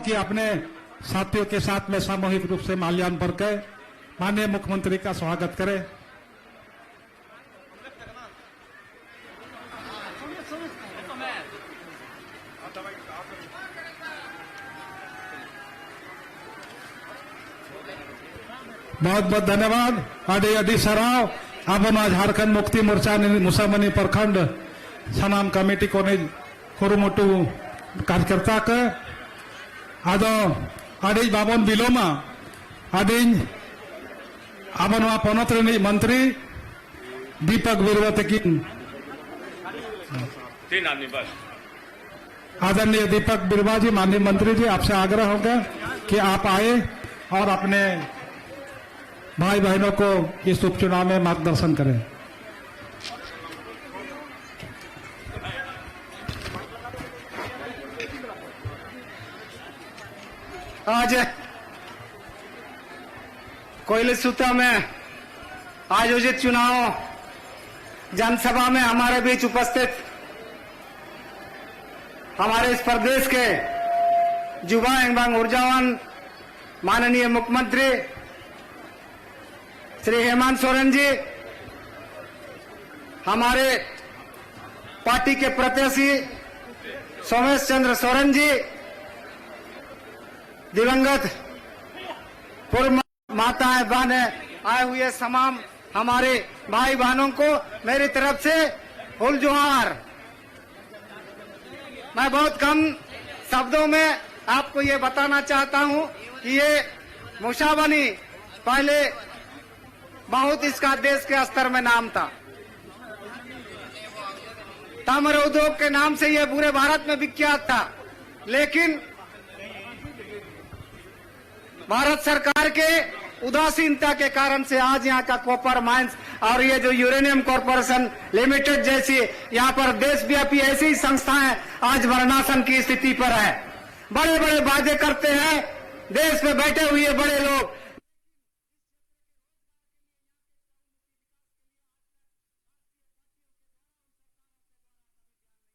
कि अपने साथियों के साथ में सामूहिक रूप से माल्यार्पण कर माननीय मुख्यमंत्री का स्वागत करें। बहुत बहुत धन्यवाद। अडी अडी सराव अब झारखंड मुक्ति मोर्चा मुसामनी प्रखंड सनाम कमेटी को कुरुमुटु कार्यकर्ता के आदो अडी बाबन बिलोमा अडी अब पनत मंत्री दीपक बिरुवा तकिन आदरणीय दीपक बिरुवा जी, माननीय मंत्री जी, आपसे आग्रह होगा कि आप आए और अपने भाई बहनों को इस उपचुनाव में मार्गदर्शन करें। आज कोयलेसूता में आयोजित चुनाव जनसभा में हमारे बीच उपस्थित हमारे इस प्रदेश के युवा एवं ऊर्जावान माननीय मुख्यमंत्री श्री हेमंत सोरेन जी, हमारे पार्टी के प्रत्याशी सोमेश चंद्र सोरेन जी, दिवंगत पूर्व माताएं बहनें आए हुए तमाम हमारे भाई बहनों को मेरी तरफ से फुल जोहार। मैं बहुत कम शब्दों में आपको ये बताना चाहता हूं कि ये मुसाबनी पहले बहुत इसका देश के स्तर में नाम था। ताम्र उद्योग के नाम से ये पूरे भारत में विख्यात था, लेकिन भारत सरकार के उदासीनता के कारण से आज यहाँ का कॉपर माइंस और ये जो यूरेनियम कॉर्पोरेशन लिमिटेड जैसी यहाँ पर देशव्यापी ऐसी संस्थाएं आज वर्णासन की स्थिति पर है। बड़े बड़े वादे करते हैं, देश में बैठे हुए बड़े लोग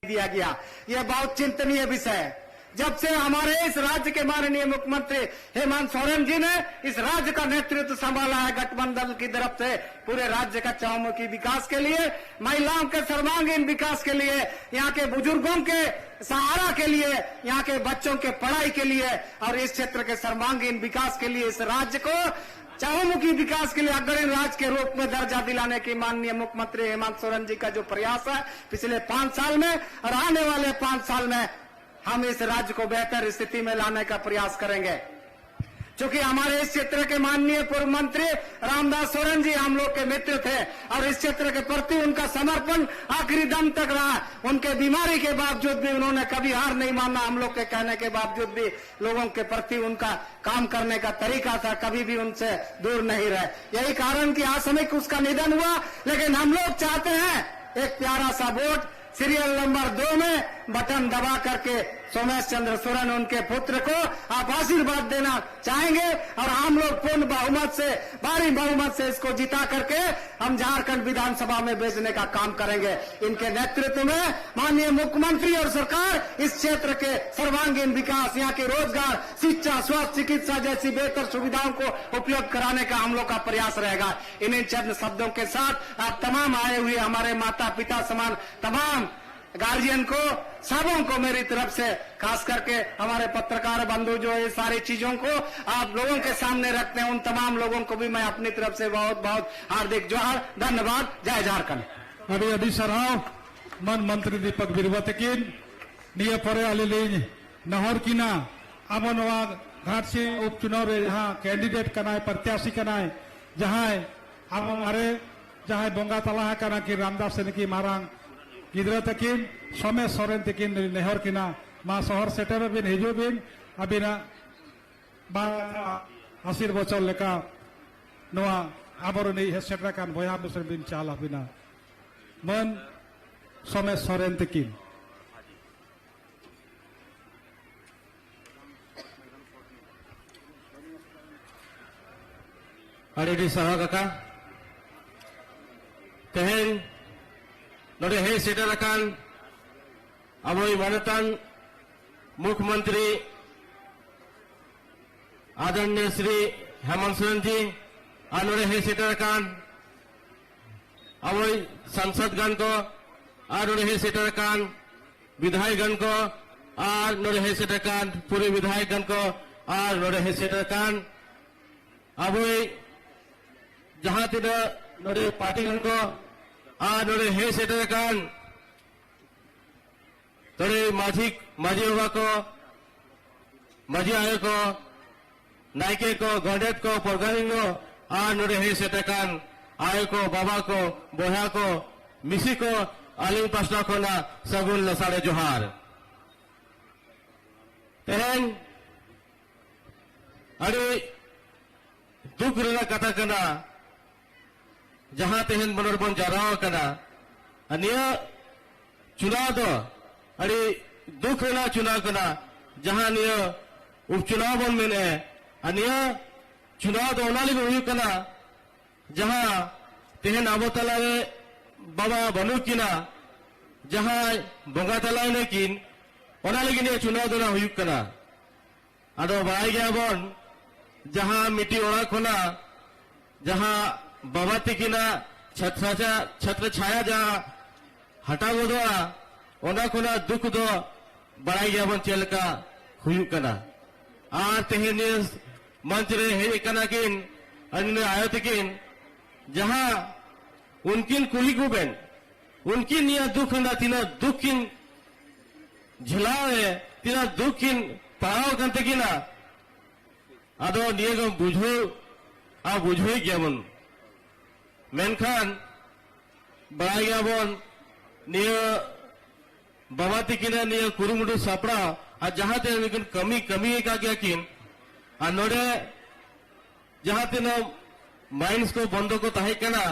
दिया गया। यह बहुत चिंतनीय विषय है। जब से हमारे इस राज्य के माननीय मुख्यमंत्री हेमंत सोरेन जी ने इस राज्य का नेतृत्व संभाला है गठबंधन की तरफ से, पूरे राज्य का चहुमुखी विकास के लिए, महिलाओं के सर्वांगीण विकास के लिए, यहाँ के बुजुर्गों के सहारा के लिए, यहाँ के बच्चों के पढ़ाई के लिए और इस क्षेत्र के सर्वांगीण विकास के लिए इस राज्य को चहुमुखी विकास के लिए अग्रणी राज्य के रूप में दर्जा दिलाने की माननीय मुख्यमंत्री हेमंत सोरेन जी का जो प्रयास है पिछले 5 साल में और आने वाले 5 साल में हम इस राज्य को बेहतर स्थिति में लाने का प्रयास करेंगे। क्योंकि हमारे इस क्षेत्र के माननीय पूर्व मंत्री रामदास सोरेन जी हम लोग के मित्र थे और इस क्षेत्र के प्रति उनका समर्पण आखिरी दम तक रहा। उनके बीमारी के बावजूद भी उन्होंने कभी हार नहीं माना। हम लोग के कहने के बावजूद भी लोगों के प्रति उनका काम करने का तरीका था, कभी भी उनसे दूर नहीं रहे। यही कारण कि आकस्मिक उसका निधन हुआ, लेकिन हम लोग चाहते हैं एक प्यारा सा वोट सीरियल नंबर 2 में बटन दबा करके सोमेश चंद्र सोरेन उनके पुत्र को आप आशीर्वाद देना चाहेंगे और हम लोग पूर्ण बहुमत से, भारी बहुमत से इसको जिता करके हम झारखंड विधानसभा में भेजने का काम करेंगे। इनके नेतृत्व में माननीय मुख्यमंत्री और सरकार इस क्षेत्र के सर्वांगीण विकास, यहाँ के रोजगार, शिक्षा, स्वास्थ्य, चिकित्सा जैसी बेहतर सुविधाओं को उपलब्ध कराने का हम लोग का प्रयास रहेगा। इन्हीं चंद शब्दों के साथ आप तमाम आए हुए हमारे माता पिता समान तमाम गार्जियन को, सबों को मेरी तरफ से, खास करके हमारे पत्रकार बंधु जो ये सारी चीजों को आप लोगों के सामने रखते हैं, उन तमाम लोगों को भी मैं अपनी तरफ से बहुत बहुत हार्दिक जोहार, धन्यवाद। जय झारखंड। अभी अभी सराव मन मंत्री दीपक बिरुवा तकिन निये परे अलीलीज नहर किना अब घाट से उपचुनाव जहाँ कैंडिडेट करना है, प्रत्याशी करना है, जहाँ अब हमारे जहाँ बोंगा तला करना कि रामदास सेन की मारांग गिद्रा तकिन सोमेश सोरेन तकिन नेहर किना मा शहर सेटर बिन हिजू बिन अबिना बा 80 बचर लेका नवा आबरनी सेटर कान बया बोसोर बिन चाल अबिना मन सोमेश सोरेन तकिन अड़ी सह काका तेहेन नोडे हे सेटर कान अबोई मानतान मुख्यमंत्री आदरणीय श्री हेमंत सोरेन जी और नोड़े हे सेटर कान अब सांसद गण को और नोड़े हे सेटर कान विधायक गण को और नोड़े हे सेटर कान पूरे विधायक गण को और नोड़े हे सेटर कान अब जहां तीना नोड़े पार्टी गण को और नोड़े हे सेटर कान तोड़े माझी बाबा को माझी आयो को नायके को गंडेत को परगानी और नोड़े हे सेटर कान आयो को बाबा को बोहा को मिसी को आलिम पास्टा को ना सगुन लसाड़े जोहार तेहन अरे दुख रेना कथा कना जहां तेहन मनोर बन जाराव कना अनिया चुनाव दो अरे दुख रेना चुनाव कना जहां निया उपचुनाव बन मेने अनिया चुनाव दो ओना लिगो हुई कना जहां तेहन आबो तलावे बाबा बनु किना जहां बंगा तलावे ने किन ओना लगी ने चुनाव दोना हुई कना आदो बाय गया बन जहां मिट्टी ओड़ा खोना जहां बाबा तिकिना छत्र छाया जहां हटा गोदोआ ओना खोना दुख दो बड़ाई गया बन चलका हुई कना आर तेहन मंच रे हे कना किन अन्य आयो तिकिन जहां उनकिन कुली को बेन उनकी निया दुख अंदा तीना दुख किन झिलावे तीना दुख किन पाव कंते किना आदो निये को बुझो गया बन मेनखान बड़ा गया बन निये बाबा तिकिना निये कुरुमुडु सापड़ा आ जहां ते निकन कमी का गया किन आ नोडे जहां तीना माइंस को बंदो को ताहे कना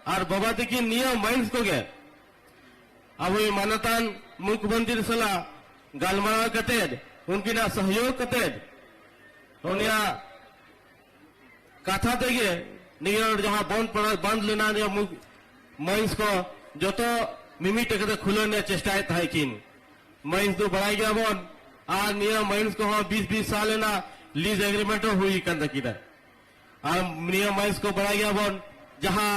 और बाबा तिकिन निये माइंस को गे अब मानतान मुख्यमंत्री सला गालमारा कतेद उनकी ना सहयोग कतेद उनिया कथा तेगे नियर जहां बंद लेना निया माइंस को जो तो मिमी टेकते खुले ने चेष्टाए ताहे किन माइंस दो बढ़ाई गया बन और निया माइंस को 20 साल लेना लीज एग्रीमेंट हुई कंदा किदा और निया माइंस को बढ़ाई गया बन जहां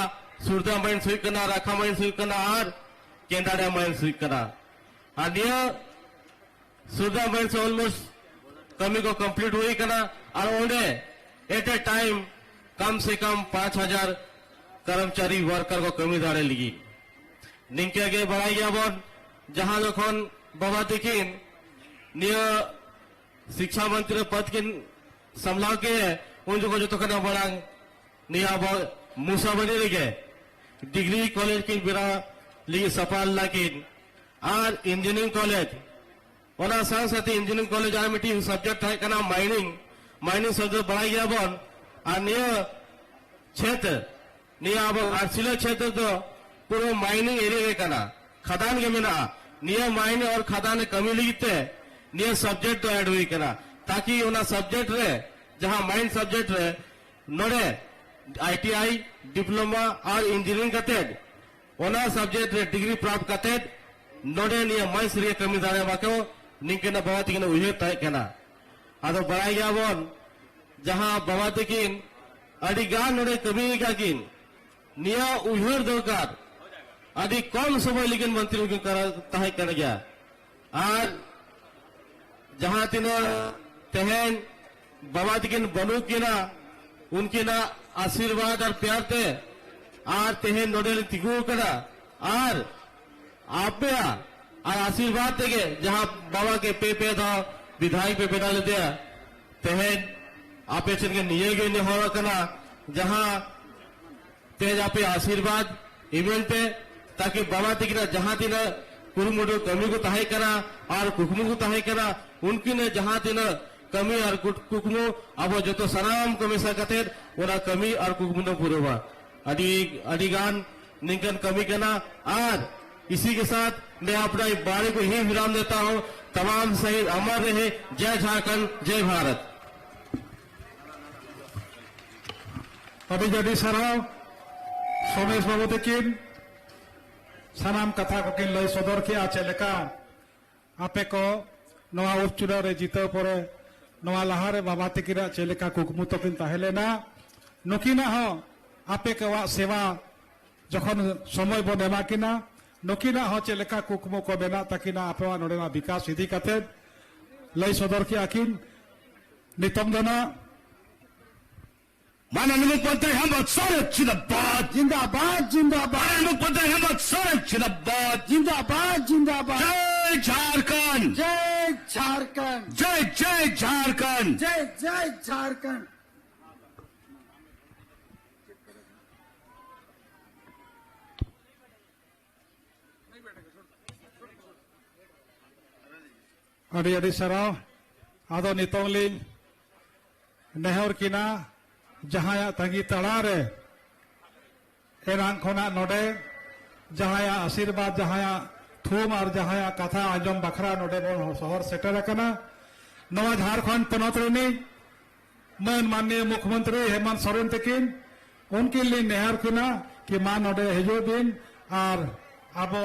सुरदा माइंस हुई कना राखा माइंस हुई कना और केंदाड़ा माइंस हुई कना और निया सुरदा माइंस ऑलमोस्ट कमी को कंप्लीट हुई कना और ओंडे एट ए टाइम कम से कम 5000 कर्मचारी वर्कर को कमी दाड़े लगी निंके आगे बढ़ाई गया बन जहां जखन बाबा तिकिन निया शिक्षा मंत्री पद के संभाल के उन जो तो कना बड़ा निया मूसा बने लगे डिग्री कॉलेज की बिरा लिगे सफाल लाकिन और इंजीनियरिंग कॉलेज ओना संग साथ इंजीनियरिंग कॉलेज आ मिटी सब्जेक्ट है कना माइनिंग सब्जेक्ट बढ़ाई गया बन और निया क्षेत्र निया अब आर्सिला क्षेत्र तो पूरा माइनिंग एरिया के कना खदान के मेना निया माइनिंग और खदान कमी लगते निया सब्जेक्ट तो ऐड हुई कना ताकि ओना सब्जेक्ट रे जहां माइन सब्जेक्ट रे नोड़े ITI डिप्लोमा और इंजीनियरिंग कतेद ओना सब्जेक्ट रे डिग्री प्राप्त कतेद नोड़े निया माइंस रे कमी दाड़े बाको निंकेना बाबा तिकिन उहे ताहे कना आदो बड़ाई गया बन जहां बाबा तिकिन अडी गान नोड़े कमी का किन निया उहेर दरकार आदि कम समय लेकिन मंत्री को ताहे कर गया और जहां तीना तेहन बाबा तिकिन बनु किना उनकी ना आशीर्वाद और प्यार ते और तेहन नोडल तिगु करा और आपे और आशीर्वाद तेगे जहां बाबा के पे था विधायक पे डाल दिया तेहन आपे चल के निये गे ने हो कना जहां तेज आपे आशीर्वाद इवेंट पे ताकि बाबा तिकिना जहां तीना कुरुमुडु कमी को ताहे करा और कुकमु को ताहे करा उनकी ने जहां तीना कमी और कुकमु अब जो तो सनाम कमीसा कतेर ओना कमी और कुकमु न पुरोवा अडिगान निंकन कमी करना और इसी के साथ मैं अपना बारे को ही विराम देता हूं तमाम शहीद अमर रहे जय झारखंड जय भारत अभी जड़ी सराव सोमेश बाबू तकिन सानाम कथा को किन लय सदर के आचे लेका आपे को नवा उपचुनाव रे जीतो परे नवा लहारे बाबा तकिना चेलेका कुकमु तकिन ताहेलेना नुकिना हो आपे कवा सेवा जखन समय बन एमाकिना नुकिना हो चेलेका कुकमु को बेना तकिना आपवा नोडेना विकास इदी कते लई सदर की आकिन नितम दना माननीय मुख्यमंत्री हेमंत सोरेन जिंदाबाद जिंदाबाद जिंदाबाद माननीय मुख्यमंत्री हेमंत सोरेन जिंदाबाद जिंदाबाद जिंदाबाद जय झारखंड जय झारखंड जय जय झारखंड जय जय झारखंड। अड़ी अड़ी सराव आदो नितोंगली नेहर किना जहाया तंगी तड़ारे एरान खोना नोडे जहाया आशीर्वाद जहाया थूम और जहाया कथा आजम बखरा नोडे बोन शहर सेटर कना नवा झारखंड पनत रेनी मन माननीय मुख्यमंत्री हेमंत सोरेन तकिन उनके लिए नेहर किना कि मा नोडे हिजो दिन और अबो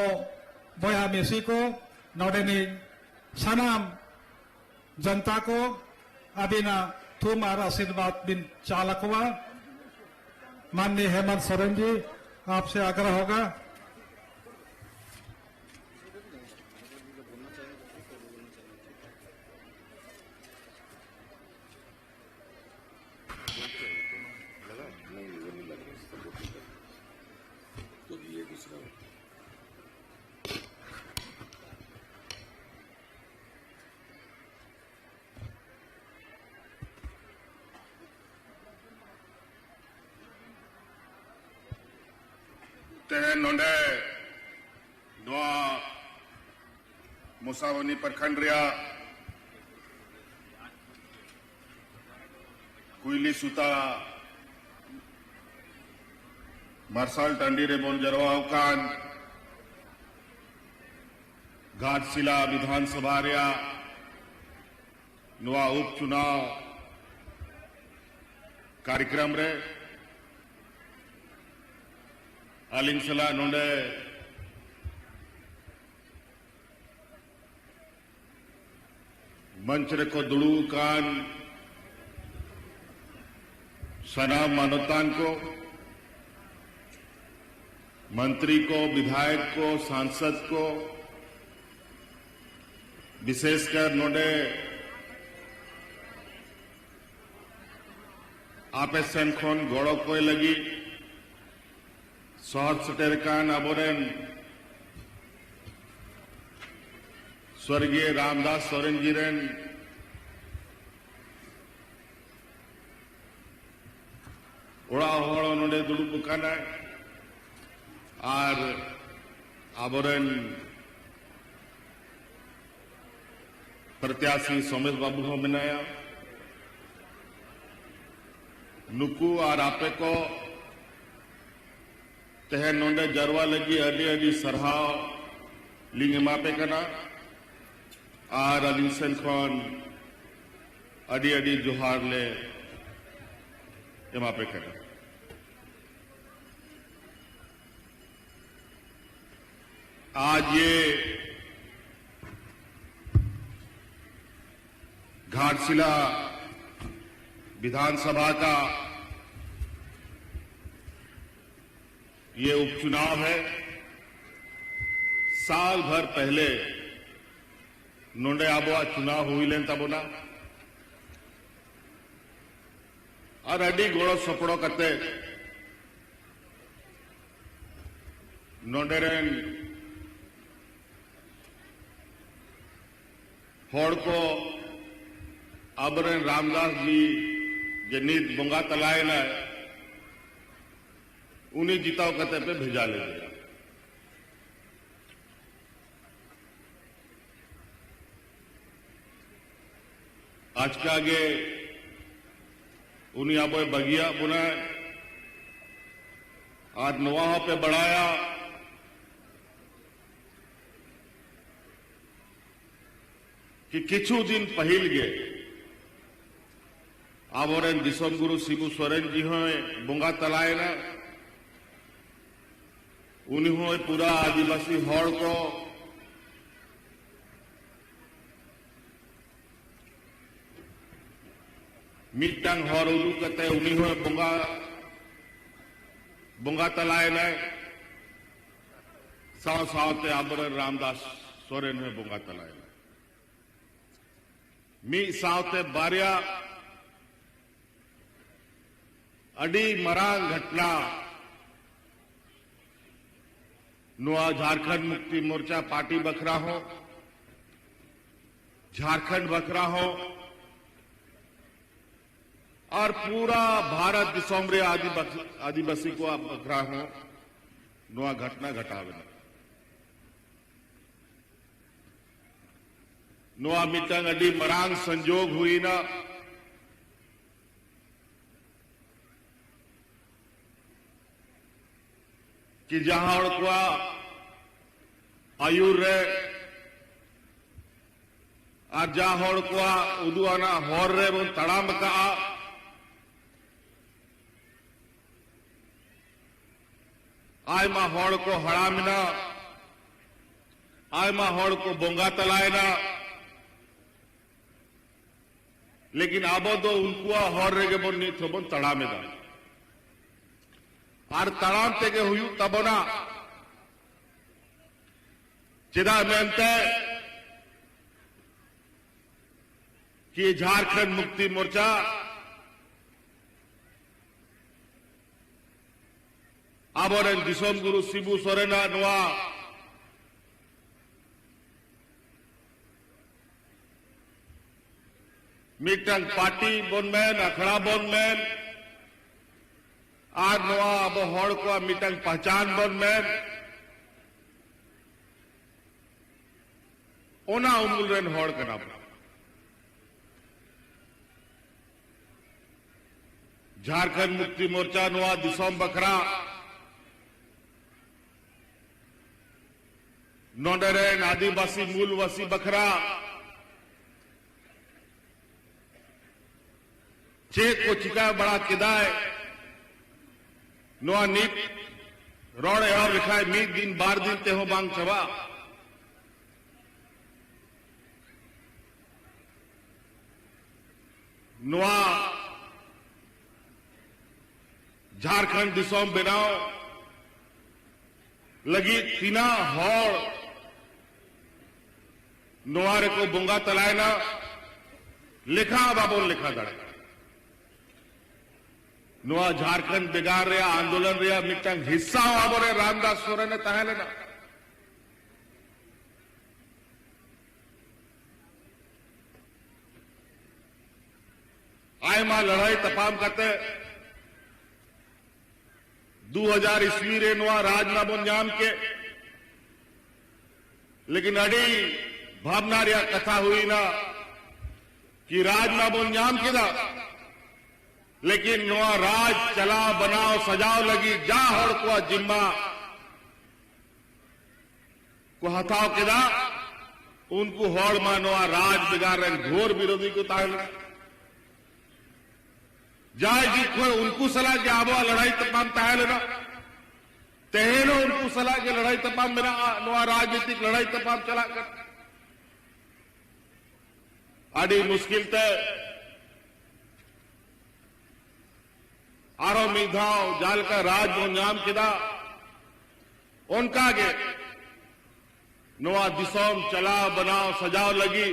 बया मेसी को नोडे नी सनाम जनता को अबिना थूम और आशीर्वाद बिन चालकवा माननीय हेमंत सोरेन जी आपसे आग्रह होगा। तेहन नोंडे नवा मुसावनी प्रखंड रिया कुइली सुता मार्शल टांडी रे बोन जरवाकान घाटशिला विधानसभा रिया नवा उपचुनाव कार्यक्रम रे आलिंगसला नोंडे मंच रेको दुड़ू कान सनाम मानवतान को मंत्री को विधायक को सांसद को विशेषकर नोंडे आपे सेन खन गड़ो को लगी शहर सटेरकान अबोरेन स्वर्गीय रामदास सोरेन जी रेन ओड़ा होड़ नोडे दुड़ुब काना और अबोरेन प्रत्याशी सोमेश बाबू हो बनाया नुकू और आपे को तेहन नोंडे जरवा लगी अडी अडी सरहाव लिंग एमापे कना और अलिंग सेन खन अडी अडी जोहार ले एमापे कना। आज ये घाटशिला विधानसभा का ये उपचुनाव है। साल भर पहले नोंडे आबोआ चुनाव हुई लेन तबोना और अडी गोड़ो सपड़ो कते नोंडे रेन होड़ को अबरेन रामदास जी जे नीत बोंगा तलाए ना उन्हें जिताव कते पे भेजा ले गया। आज के आगे उन्हें अब बगिया बुना आज नवाह पे बढ़ाया कि किछु दिन पहिल गे आबोरेन दिसम गुरु शिबू सोरेन जी होय बोंगा तलाए ना उन्होंने पूरा आदिवासी हड़ को मिटang hor udu kate uni ho bonga talaena saw sawte abore Ramdas Soren ho bonga talaena mi sawte barya adi marang ghatna नुआ झारखंड मुक्ति मोर्चा पार्टी बखरा हो झारखंड बखरा हो और पूरा भारत दिसोमरे आदिवासी को बखरा हो नुआ घटना घटावे नुआ मिटंग अडी मरांग संजोग हुई ना कि जहां उड़कुआ आयुर रे और जहां उड़कुआ उदुआना हॉर रे बन तड़ाम का आय मा हॉर को हड़ामिना आय मा हॉर को बोंगा तलायना लेकिन आबो तो उनकुआ हॉर रे के बन नी थोबन तड़ामेदा और तड़ाम तेगे हुई तबोना चिदा मेनते कि झारखंड मुक्ति मोर्चा आबोरेन दिसोम गुरु शिबू सोरेना नुआ मिटंग पार्टी बोनमेन अखड़ा बोनमेन आज नवा अब हॉड़ को मिटंग पहचान बन में ओना उमुल रेन हॉड़ का नाम झारखंड मुक्ति मोर्चा नवा दिसोम बखरा नोंडरेन आदिवासी मूलवासी बखरा चेक को चिका बड़ा किदाय नोआ नीट रोड और लिखाए मीट दिन बार दिन ते हो बांग चबा नोआ झारखंड दिसोम बनाओ लगी तीना हॉर नोआरे को बुंगा तलायना लिखा बाबोल लिखा दड़े नुआ झारखंड बिगाड़ रहा आंदोलन रहा मिटंग हिस्सा आबोरे रामदास सोरेन ने तहे लेना आय मां लड़ाई तपाम करते 2000 ईस्वी रे नुआ राजना बोन्याम के लेकिन अड़ी भावना रिया कथा हुई ना कि राजना बोन्याम के दा लेकिन नवा राज चला बनाओ सजाओ लगी जा हड़ को जिम्मा को हथाओ किदा उनको हड़ मानवा राज बिगाड़ रहे घोर विरोधी को ताल जाय जी को उनको सलाह के आबो लड़ाई तमाम ताल ना तहेनो उनको सलाह के लड़ाई तमाम मेरा नवा राजनीतिक लड़ाई तमाम चला कर आड़ी मुश्किल तय आरो मीधाओ जाल का राज बोंजाम किदा उनका के नवा दिसोम चला बनाओ सजाओ लगी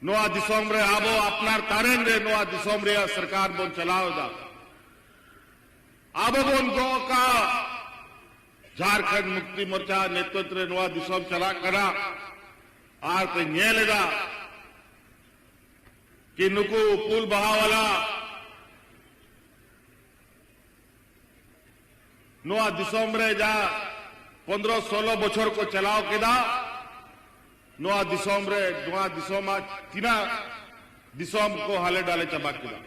नवा दिसोम रे आबो अपनार तारेन रे नवा दिसोम रे सरकार बोन चलाओ दा आबो बोन गो का झारखंड मुक्ति मोर्चा नेतृत्व रे नवा दिसोम चला करा आर पे न्यालेदा कि नुकु पुल बहावाला नुआ दिसोम रे जा 15-16 बछर को चलाओ केदा नुआ दिसोम रे नुआ दिसोम तीना दिसोम को हाले डाले चबा केदा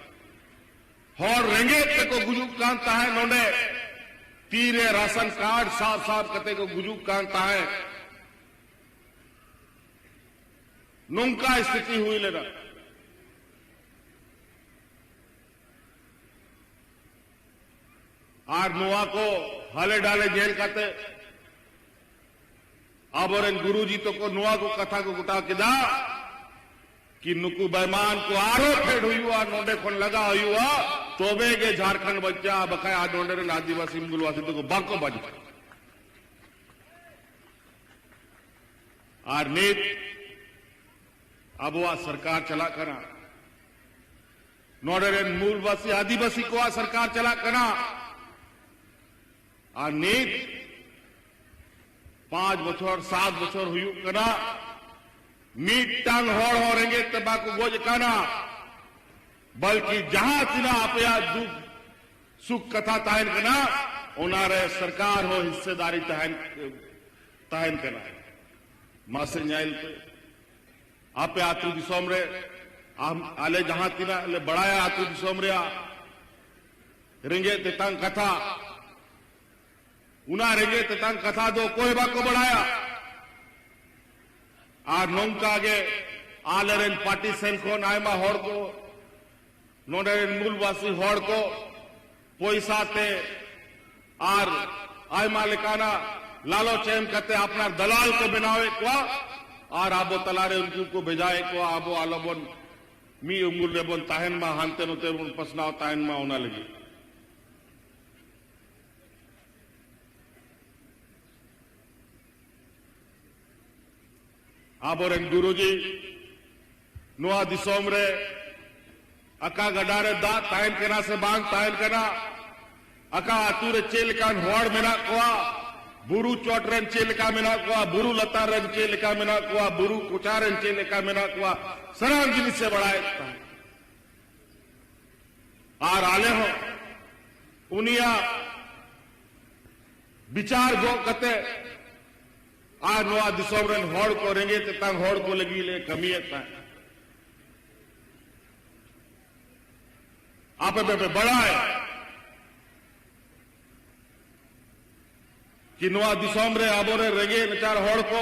हर रेंगे को गुजुक कांता है नोने तीरे राशन कार्ड साफ साफ कते को गुजुक कांता है नुंका स्थिति हुई लेना आर नुआ को हाले डाले जेल काते अब और गुरु जी तो को नुआ को कथा को गुटा किदा कि नुकु बेमान को आरो फेड हुआ नोडे खन लगा हुआ तोबे के झारखंड बच्चा बकाय आ नोडे आदिवासी मुगलवासी तो बाको बाजी और नीत अब वह सरकार चला करा नोडे मूलवासी आदिवासी को आ सरकार चला करा और नीत 5 बछर 7 बछर हुई करा मीटांग होड़ हो रेंगे तबाकू गोज काना बल्कि जहां तिना अपया दुख सुख कथा ताहन कना उनारे सरकार हो हिस्सेदारी ताहन कना मासे न्यायल पे आपे आतु दिसोम रे आले जहां तिना ले बड़ाया आतु दिसोम रे रेंगे तेतांग कथा उना रेंगे तेतांग कथा दो कोई बाको बढ़ाया और नौका के आलरेन पार्टी सेन को आयमा होड़ को नोडे मूलवासी होड़ को पैसा ते और आयमा लेकाना लालो चैम करते अपना दलाल को बनावे को और आबो तलारे उनको को भेजाए को आबो आलोबन मी उंगुल रेबन ताहन मा हानते नोते उन पसनाव ताहन मा होना लगी आबोरेन गुरुजी नुआ दिसोम रे अका गडारे दा ताहन कना से बांग ताहन कना अका आतुरे चेलकान होड़ मेना कोआ बुरु चोटरेन चेलका मेना कोआ बुरु लतारेन चेलका मेना कोआ बुरु कुचारेन चेलका मेना कोआ सराम जिनिस से बढ़ाए और आले हो उनिया विचार गो कते आ नोआ दिसोमरन होड़ को रेंगे तंग होड़ को लगी ले कमियत आप पे बड़ा है कि नोआ दिसोमरे आबोरे रेंगे नचार होड़ को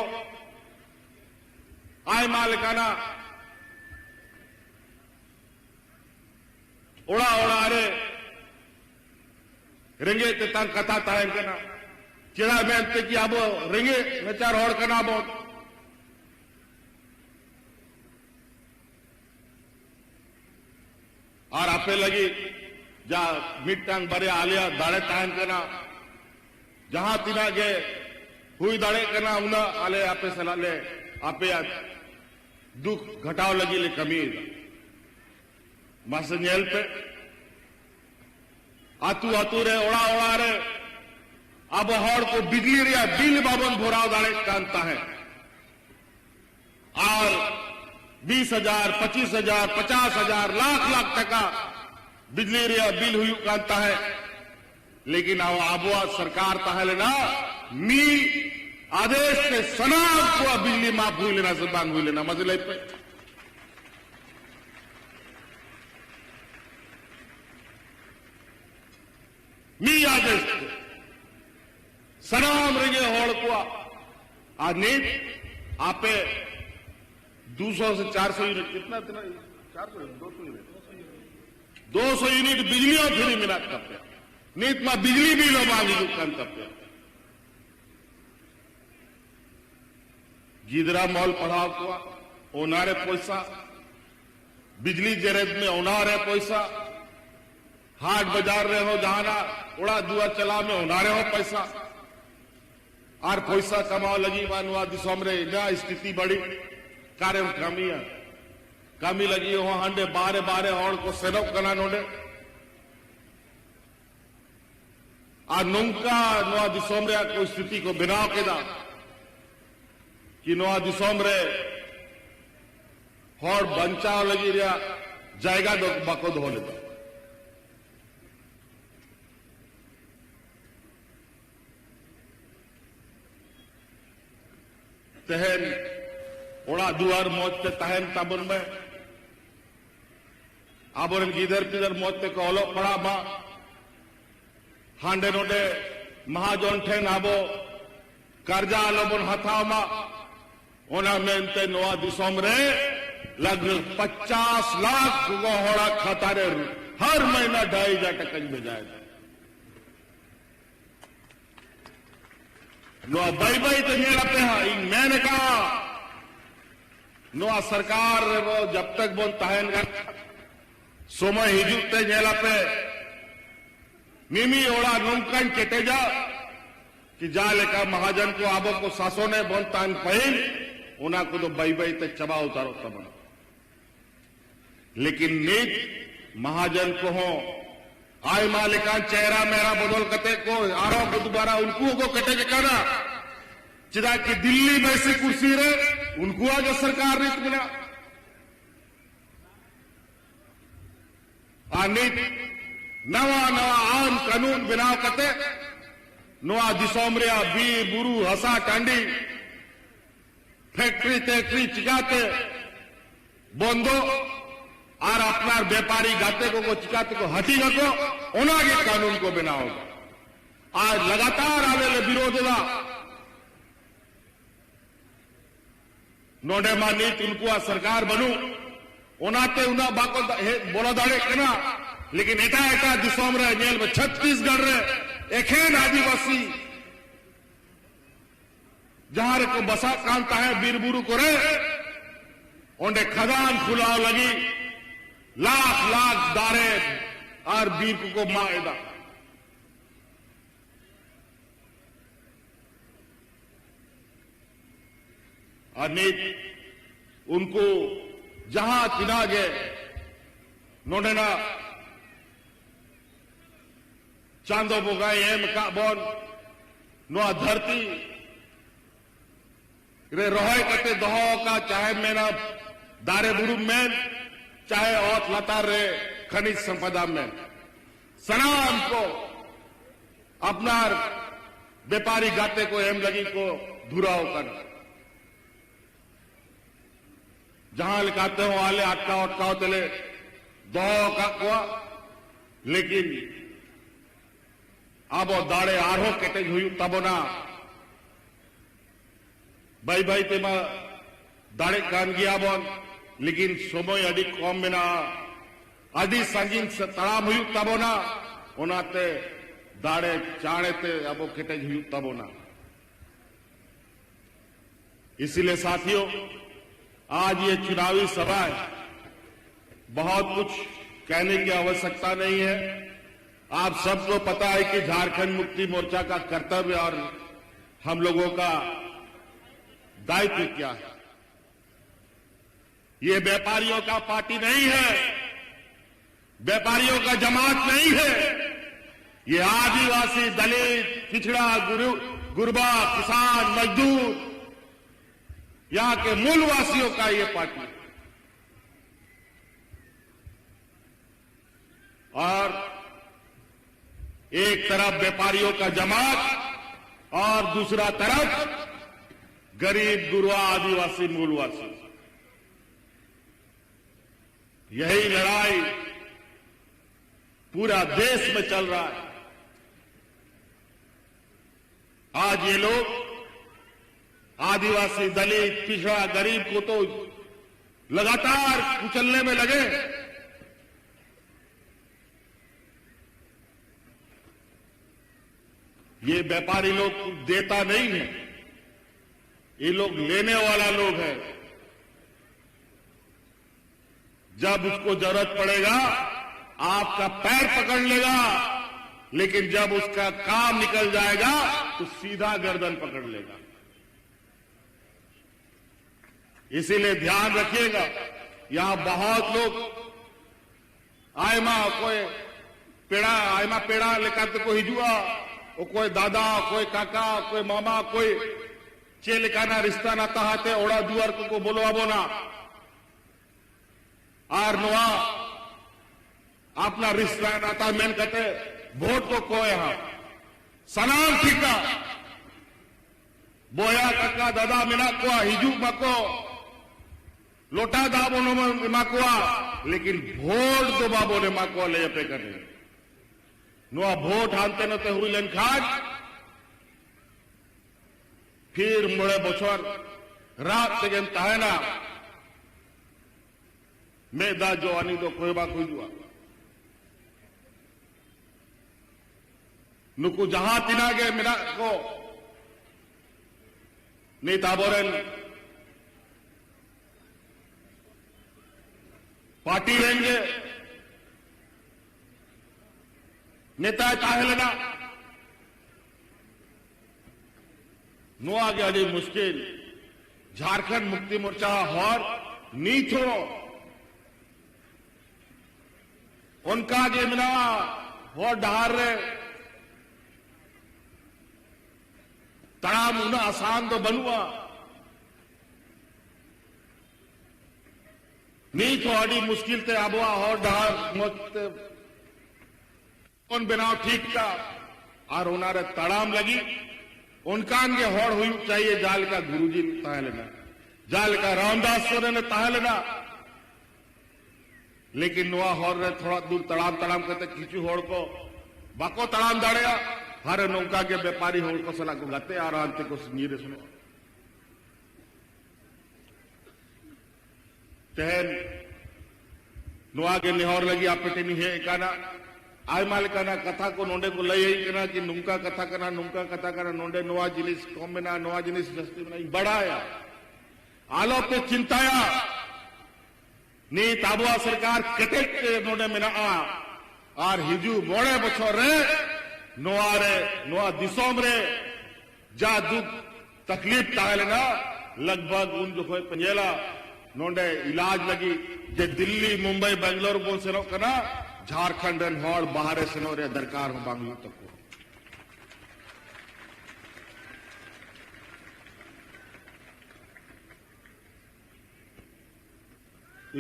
आय मालिकाना ओड़ा ओड़ा अरे रेंगे तंग कथा ताहन कना चिड़ा मेहनते की आबो रेंगे नचार होड़ कना बहुत और आपे लगी जा मिट्टांग बरे आलिया दाड़े ताहन कना जहां तिना गे हुई दाड़े कना उना आले आपे सला ले आपे दुख घटाव लगी ले कमी मासे नेल पे आतू आतू रे ओड़ा ओड़ा रे अब होड़ को बिजली रिया बिल बाबन भोराव दाड़े कानता है और 20,000 25,000 50,000 लाख लाख टका बिजली रिया बिल हुई कानता है लेकिन अब आबुआ सरकार ताहले ना मी आदेश के सनाब को बिजली माफ हुई लेना से बांग हुई लेना मजले पे मी आदेश को सनाम रेंगे होड़ को आनीत आपे 200 से 400 यूनिट कितना 400 200 यूनिट बिजली और फ्री मिला करते नीत में बिजली बिल मांगी दुकान करते गिदरा मॉल पढ़ाव को ओनारे पैसा बिजली जरेद में ओनारे पैसा हाट बाजार रहे हो जहाना उड़ा दुआ चला में ओनारे हो पैसा और पैसा कमाओ लगी मानुआ दिसोमरे ना स्थिति बड़ी कार्य कमी लगी हो हांडे बारे बारे और को सेनोक कना नोडे आ नौका नोआ दिसोमरे को स्थिति को बिनाव केदा कि नोआ दिसोमरे होड़ बंचाव लगी रिया जायगा दो बाको धो लेता तहन ओड़ा दुआर मौत तहन ताबन में आबोरन गिदर पिदर मौत को ओलो पड़ा मा हांडे नोडे महाजन ठेन आबो कर्जा आलोबन हथाव मा ओना मेनते नोआ दिसोम रे लगभग 50 लाख गो होड़ा खाता रे हर महीना 2,500 टका भेजाए नो बाई बाई तो नेड़ा पे इन मैंने कहा ᱱᱚᱣᱟ ᱥᱚᱨᱠᱟᱨ ᱨᱮᱵᱚ ᱡab tak bon tahen gan somay hijuk te nyelape mimi ola nongkan keteja कि जा लेका महाजन को आबो को शासने bon tahen pahin ona ko do bai bai te चबा उतारो तमन लेकिन नीत महाजन को हो आय मालिकान चेहरा मेरा बदल कते को आरो को दोबारा उनको को कटे कना चिदा कि दिल्ली में से कुर्सी रे उनको आज सरकार रीत मिला अनित नवा नवा आम कानून बनाव कते नवा दिसोमरिया बी बुरु हसा टांडी फैक्ट्री टेक्ट्री चिकाते बंदो और अपना व्यापारी गाते को चिकाते को हटी गो ओनागे कानून को बनाओ आज लगातार आवे विरोध नोडे मा नीत उनको आ सरकार बनू ओनाते उना बाको बोला दाड़े कना लेकिन एटा एटा दिसोम रे नेल में छत्तीसगढ़ रे एखेन आदिवासी जहां रे को बसा कांता है बीरबुरु करे ओंडे खदान खुलाव लगी लाख लाख दारे और बीर को माएदा अनित उनको जहां चिना गए नोडेना चांदो बोगाई एम का बोन नो धरती रे रोहय कते दहो का चाहे मेना दारे बुरु में चाहे और लतार रे खनिज संपदा में सनाम को अपना व्यापारी गाते को एम लगी को धुराव कर जहां लिखाते हो आले अटकाओ अटकाओ तले दो का कुआ लेकिन अब दाड़े आरो केटेज हुई तबोना भाई भाई तेमा दाड़े कान गया बोन लेकिन समय अड़ी कम में ना अड़ी संगीन से तड़ाम हुई तबोना ओनाते दाड़े चाणे ते अब केटेज हुई तबोना इसीलिए साथियों आज ये चुनावी सभा है बहुत कुछ कहने की आवश्यकता नहीं है आप सबको पता है कि झारखंड मुक्ति मोर्चा का कर्तव्य और हम लोगों का दायित्व क्या है ये व्यापारियों का पार्टी नहीं है व्यापारियों का जमात नहीं है ये आदिवासी दलित पिछड़ा गुरबा किसान मजदूर यहां के मूलवासियों का ये पार्टी और एक तरफ व्यापारियों का जमात और दूसरा तरफ गरीब गुरबा आदिवासी मूलवासी यही लड़ाई पूरा देश में चल रहा है आज ये लोग आदिवासी दलित पिछड़ा गरीब को तो लगातार कुचलने में लगे ये व्यापारी लोग देता नहीं है ये लोग लेने वाला लोग है जब उसको जरूरत पड़ेगा आपका पैर पकड़ लेगा लेकिन जब उसका काम निकल जाएगा तो सीधा गर्दन पकड़ लेगा इसीलिए ध्यान रखिएगा यहां बहुत लोग आयमा कोई पेड़ा आयमा पेड़ा लेकर को हिजुआ वो कोई दादा कोई काका कोई मामा कोई चे लेकाना रिश्ता नाता हाथे ओड़ा दुआर को बोलवाबो ना और नुआ अपना रिश्ता नाता मेन कहते वोट को कोई यहां सनाम ठीका बोया काका दादा मिना को हिजू मको लोटा दाबो ने माकुआ लेकिन वोट दो बाबो ने माकुआ ले पे करे नुआ वोट हानते नते हुई लेन खाट फिर मोड़े बछर रात तेगेन ताहेना मेदा जो आनी दो कोई बा कोई जुआ नुकु जहां तिना गे मिना को नहीं ताबोरेन पार्टी रहेंगे नेता ताहलेना नुआ के मुश्किल झारखंड मुक्ति मोर्चा हर नीत हो उनका के मिला हर डहार रे तड़ाम उन्हें आसान तो बनुआ नीत हो अड़ी मुश्किल ते आबुआ हर डहार मत कौन बनाव ठीक था और उन्हारे तड़ाम लगी उनकान के हौड़ हुई चाहिए जाल का गुरुजी ताहलेना जाल का रामदास सोरे ने ताहलेना लेकिन नुआ हौड़ रे थोड़ा दूर तड़ाम तड़ाम करते खींचू हौड़ को बाको तड़ाम दाड़ेगा हर नौका के व्यापारी हौड़ को सला को गाते आ रहा को नीरे सुनो तहन नुआ के निहौर लगी आप पेटे नहीं है काना आयमाल कना कथा को नोंडे को लई कना कि नुंका कथा कना नोंडे नोआ जिनिस कॉम्बिना नोआ जिनिस जस्ती बनाई बढ़ाया आलो पे चिंताया नी ताबुआ सरकार कटेक नोंडे मिना और हिजू मोड़े बछोर रे नोआ दिसोम रे जा दुख तकलीफ ताहलेना लगभग उन जो कोई पंजेला नोंडे इलाज लगी जे दिल्ली मुंबई बेंगलोर बोल से कना झारखंड हॉड़ बाहर से रे दरकार हो बांग्लो तक को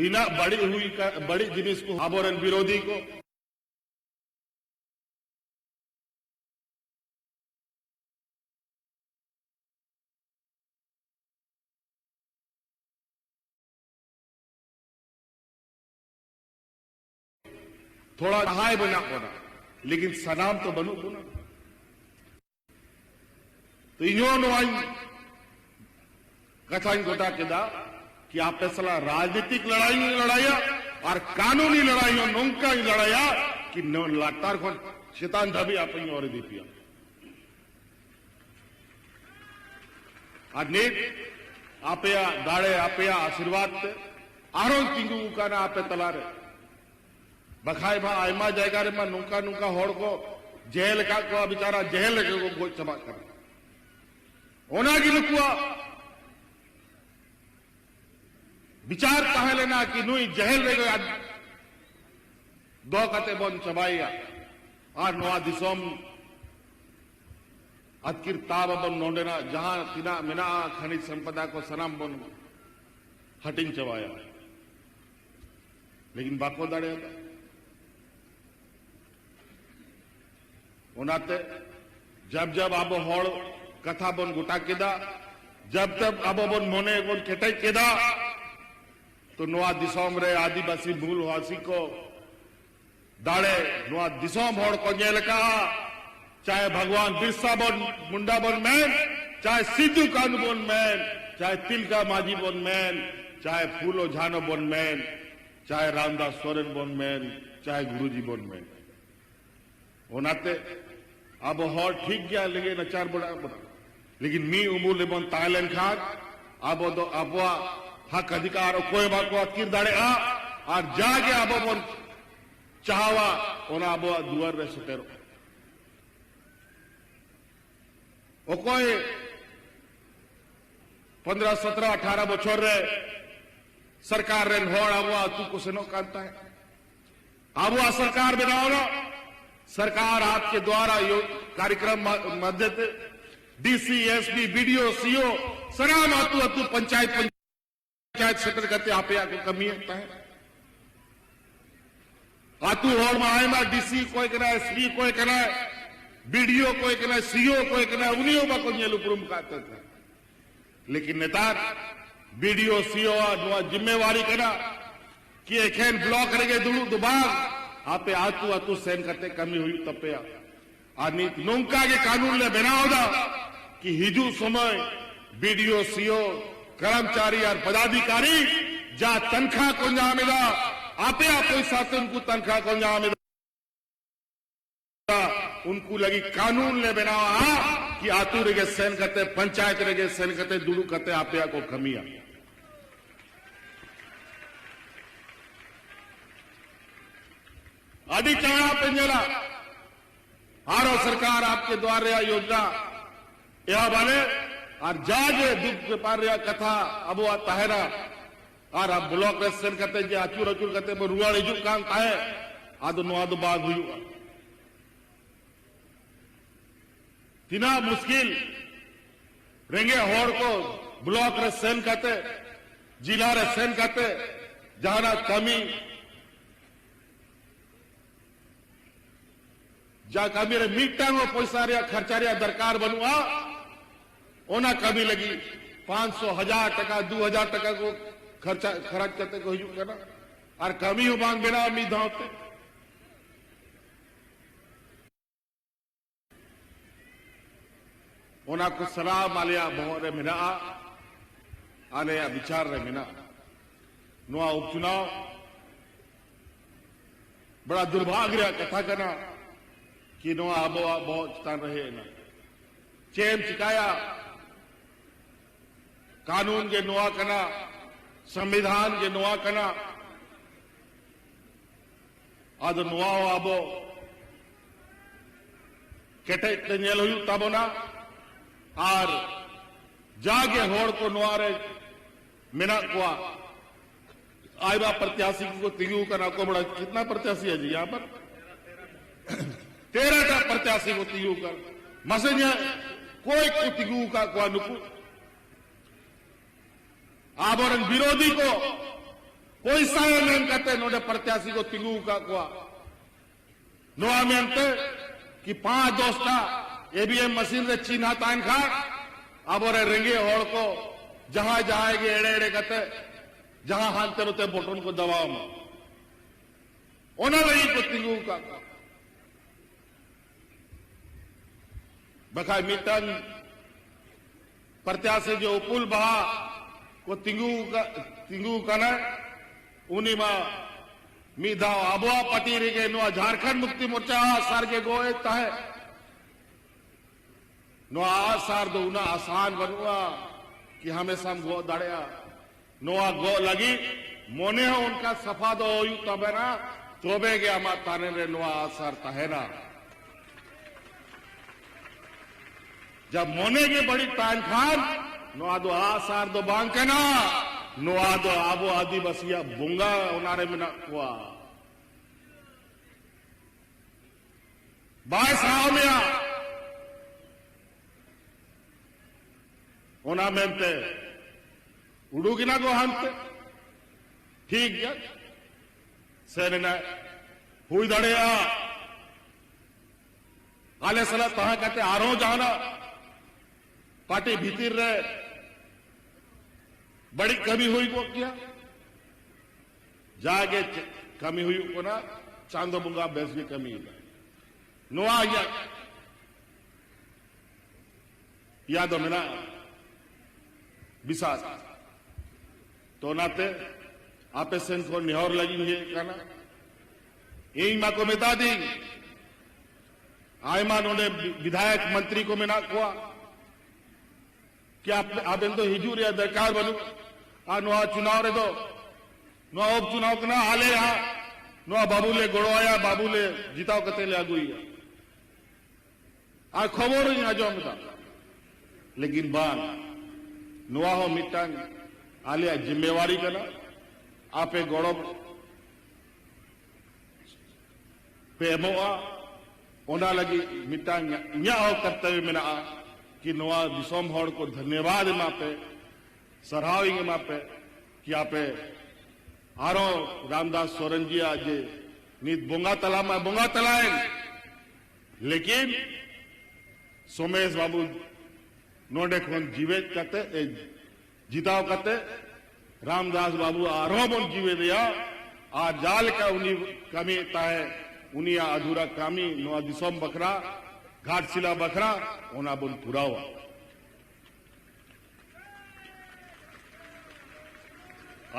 इना बड़ी जिनिस को आबोरन विरोधी को थोड़ा हाय बना होना लेकिन सनाम तो बनू को ना तो इन्होंने कथा गोटा केदा कि आप फैसला राजनीतिक लड़ाई नहीं लड़ाया और कानूनी लड़ाई और नौका ही लड़ाया कि लाटार को शैतान था भी आप और दी पिया नेट आपया दाड़े आपया आशीर्वाद आरो तिंगू का ना आपे तलारे बखाए भा आयमा जायगा रे मा नुका नुका होड़ को जेल का को बेचारा जेल को गोच चबा कर ओना की लुकुआ विचार कहे लेना कि नुई जहल रे गया दो कते बन चबाइया और नोआ दिसोम अतकिर ताब बन नोंडेना जहां तिना मिना खनिज संपदा को सनाम बन हटिंग चबाया लेकिन बाको दाड़े उनाते जब जब अब हौड़ कथा बन गुटा केदा जब तब अब बन मोने बन केटे केदा तो नोआ दिसोम रे आदिवासी मूल वासी को दाड़े नोआ दिसोम हौड़ को जेल का चाहे भगवान बिरसा बन मुंडा बन मैन चाहे सिद्धू कानू बन मैन चाहे तिलका माझी बन मैन चाहे फूलो झानो बन मैन चाहे रामदास सोरेन बन मैन चाहे गुरुजी बन मैन ओनाते अब हौड़ ठीक गया लगे नचार बड़ा लेकिन मी उमूल बन ताइलैंड खाक अब तो अबवा हक अधिकार कोई बात को अतकिर दाड़े और जाके अब बन चाहवा ओना अब दुआर रे सुटेरो ओ कोई 15, 17, 18 बछर रे सरकार रे हौड़ अब तू को सेनो कांता है अब सरकार बनाओ ना सरकार आपके द्वारा यो कार्यक्रम मदद डीसी एसपी बीडीओ सीओ सराम अतु पंचायत क्षेत्र करते आप को कमी होता है आतु हॉल में आए डीसी कोई करा एसपी कोई करा बीडीओ कोई करा सीओ कोई करा उन्हीं को उपरुम करते थे लेकिन नेता बीडीओ सीओ जिम्मेवारी करा कि एक ब्लॉक रहे दुड़ू दुबाग आपे आतु आतु सहन करते कमी हुई तपे आनी नौका के कानून ने बनाओ दा कि हिजू समय बीडीओ सीओ कर्मचारी और पदाधिकारी जा तनख्वाह को जामेदा आपे आप कोई साथ उनको तनख्वाह को जामेदा उनको लगी कानून ने बनाओ कि आतु रगे सहन करते पंचायत रगे सहन करते दुड़ू करते आपे को कमी अभी चाणा पेंजला आरो सरकार आपके द्वारा योजना यह बने और जाजे दुख के पार कथा अब तहरा और अब ब्लॉक रेस्टन करते जे अचूर अचूर करते रुआड़ हिजू कान ताहे आदो नोआदो बाग हुआ तिना मुश्किल रेंगे होड़ को ब्लॉक रे सेन करते जिला रे सेन करते जहाना कमी जा कमी रे मीटांग पैसा रे खर्चा रे दरकार बनुआ ओना कमी लगी 500,000 टका 2,000 टका को खर्चा खर्च करते को हिजू करना और कमी हो बांग बिना उम्मीद होते ओना को सलाह मालिया बहुत मिना आने विचार रे मिना नुआ उपचुनाव बड़ा दुर्भाग्य कथा करना कि नुआ आबोआ बहुत स्थान रहे ना चेम चिकाया कानून के नुआ करना संविधान के नुआ करना आदो नुआ आबो केटे तेल हुई तबोना और जागे होड़ को नुआरे मिना कुआ आयबा प्रत्याशी को तिगू करना को बड़ा कितना प्रत्याशी है जी यहाँ पर 13 प्रत्याशी को तिगू कर मसज कोई को तिगू का कुआ नुकु आबोरन विरोधी को कोई सायन करते नोडे प्रत्याशी को तिगू का कुआ नुआ में अंते कि 5 दोस्ता एबीएम मशीन रे चिन्हा तान खा अब और रेंगे होड़ को जहां जाएंगे एड़े एड़े करते जहां हानते रोते बोटन को दबाव में ओना लगी को तिंगू का बखाई मिटन प्रत्याशी जो उपुल बहा को तिंगू का ना उन्हीं मा मीधा आबुआ पटी रे के नुआ झारखंड मुक्ति मोर्चा सार के गोए ताहे नुआ सार दो उना आसान बनवा कि हमेशा हम गो दाड़िया नुआ गो लगी मोने हो उनका सफा दो तब ना तोबे के अमा ताने रे नुआ आसार तहेना जब मोने के बड़ी तान खान नुआ दो आसार दो बांग के ना नुआ दो आबो आदिवासिया बुंगा उनारे में ना हुआ बाईस राव में ओना मेनते उड़ूगिना को हंते ठीक है सेना हुई दड़ेया आले सला तहा कहते आरो जाना पार्टी भीतर रे बड़ी कमी हुई को किया जागे कमी हुई को ना चांदो बुंगा बेस की कमी नुआ याद हो मेरा विशाल तो नाते आपे सेन को निहर लगी है कहना यही मां को मिता दी आयमा उन्होंने विधायक मंत्री को मिना कुआ क्या आप इन तो हिजूर या दरकार बनू आ नुआ चुनाव रे दो नुआ उप चुनाव कना हाले रहा नुआ बाबूले गोड़वाया बाबूले जिताव कते ले आगुई आ खबर ही आजो मिता लेकिन बान नुआ हो मिटांग आलिया जिम्मेवारी कना आपे गोड़ो पे एमोआ ओना लगी मिटांग इया हो कर्तव्य में ना कि नुआ दिसोम होड़ को धन्यवाद मापे सराहविंग मापे कि आपे आरो रामदास सोरेन जी आज नीत बोंगा तला में बोंगा तलाएं लेकिन सोमेश बाबू नोडे खोन जीवित करते जिताव करते रामदास बाबू आरो बोन जीवे दिया आ जाल का उन्हीं कमी ताए उन्हीं अधूरा कामी नुआ दिसोम बकरा घाटशिला बकरा ओना बोन पूरा हुआ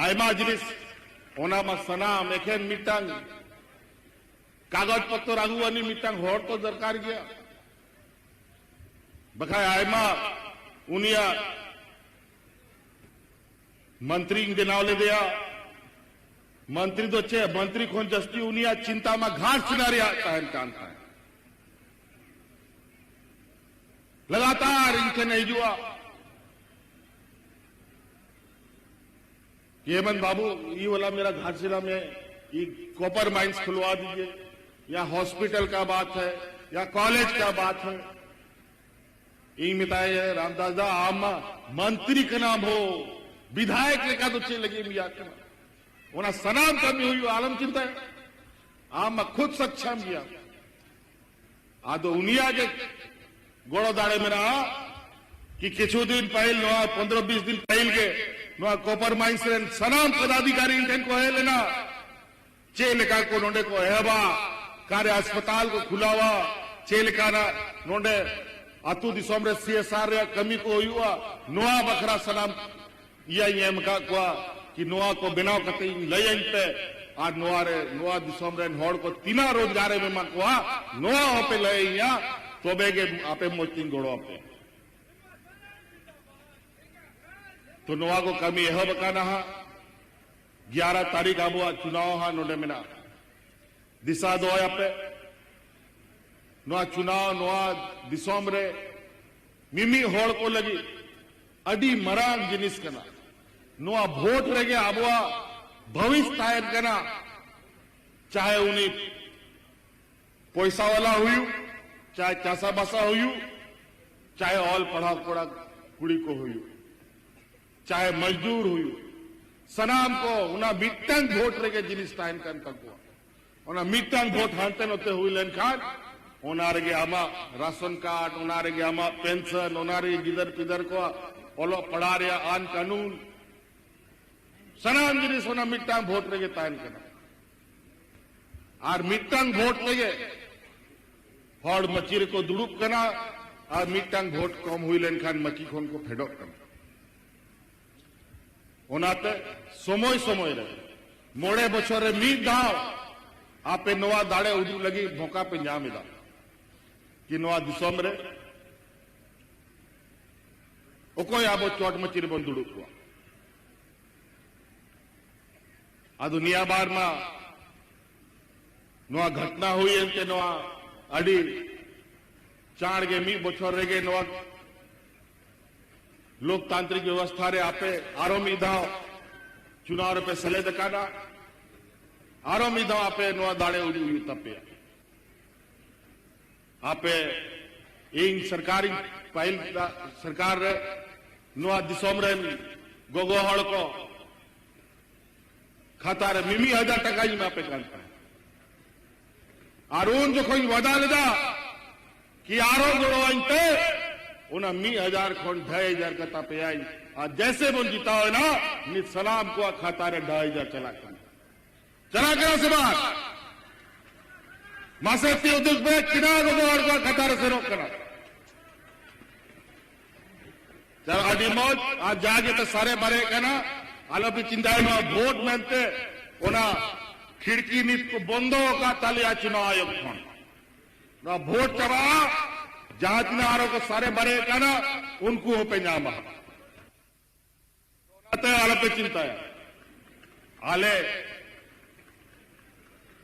आयमा जिनिस ओना मा सनाम एखेन मिटांग कागज पत्तर आगुवानी मिटांग होड़ तो दरकार गया बखाय आयमा उनिया मंत्री के नाव ले दिया मंत्री तो चे मंत्री खोन जस्ती उनिया चिंता में घाट सिनारी ताहन कांता है लगातार इनके नहीं जुआ हेमंत बाबू ये वाला मेरा घाटशिला में ये कॉपर माइंस खुलवा दीजिए, या हॉस्पिटल का बात है या कॉलेज का बात है, ये मिताए है रामदास दा आमा मंत्री का नाम हो विधायक लेकर तो चे लगे मिया का उना सनाम कमी हुई आलम चिंता है आमा खुद सक्षम किया आ तो उनिया के गोड़ो दाड़े में रहा कि किछु दिन पहले 15-20 दिन पहले के कॉपर माइंस सनाम पदाधिकारी इनके को है लेना चेलिका को नोंडे को हेबा कार्य अस्पताल को खुलावा चेलिका ना नोंडे अतु दिसोम रे सीएसआर रे कमी को हुआ नोआ बखरा सनाम या एम का कुआ कि नोआ को बनाव कते लयन पे आज नोआ दिसोम रे होड़ को तीना रोजगार में मा कुआ नोआ पे लयया तोबे के आपे मोतिंग गोड़ो पे तो नोआ को कमी यह बकाना हा 11 तारीख आबुआ चुनाव हा नोडे मिना दिशा दो पे नोआ चुनाव नोआ दिसोम रे मिमी होड़ को लगी अडी मरांग जिनिस कना नोआ वोट रेगे आबुआ भविष्य तायर कना चाहे उन्हीं पैसा वाला हुई चाहे चासा बासा हुई चाहे ऑल पढ़ा पड़ा कुड़ी को हुई चाहे मजदूर हुई सनाम को उना मिट्टन वोट रेगे जिनिस ताइन कन तक उना मिट्टन वोट हानते नोते हुई लेन खान उनारे आमा राशन कार्ड उनारे आमा पेंशन उनारे गिदर पिदर को ओलो पढ़ा रे आन कानून सनाम जिनिस उना मिट्टन वोट रेगे ताइन कना और मिट्टन वोट लेगे हॉड़ मचीर को दुड़ुप कना और मिट्टन वोट कम हुई लेन खान मची खोन को फेडक कना ओनाते समय समय रे मोड़े बछरे मीद दाव आपे नवा दाड़े उदू लगी भोका पे जाम दा कि नवा दिसोम रे ओको आबो चोट मचिर बन दुड़ुप हुआ आ दुनिया बार मा नवा घटना हुई एनते नवा अड़ी चाण के मी बछर रेगे नवा लोकतांत्रिक व्यवस्था रे आपे आरोमी दाव चुनाव पे सले दकाना आरोमी दाव आपे नवा दाड़े उड़ी तपे आपे इन सरकारी पहल सरकार रे नवा दिसोम रे गोगो हड़ को खाता रे मिमी 1000 टका ही मापे कांता और उन जो कोई वदा लेदा कि आरो जोड़ो अंते उना 1000 खोन 2500 कता पे आई आज जैसे बोल जीता हो ना नित सलाम को खाता रे 2500 चला करा से बात मासेती उद्योग पे किना गोगोड़ को खाता रे से रोक करा जब आदि मौज आज जागे तो सारे बारे कना आलो भी चिंता में वोट मानते उना खिड़की नीत को बंदो का तालिया चुनाव आयोग खोन ना वोट चबा जांच में आरो को सारे बड़े का ना उनको हो पे जामा आले पे चिंता है आले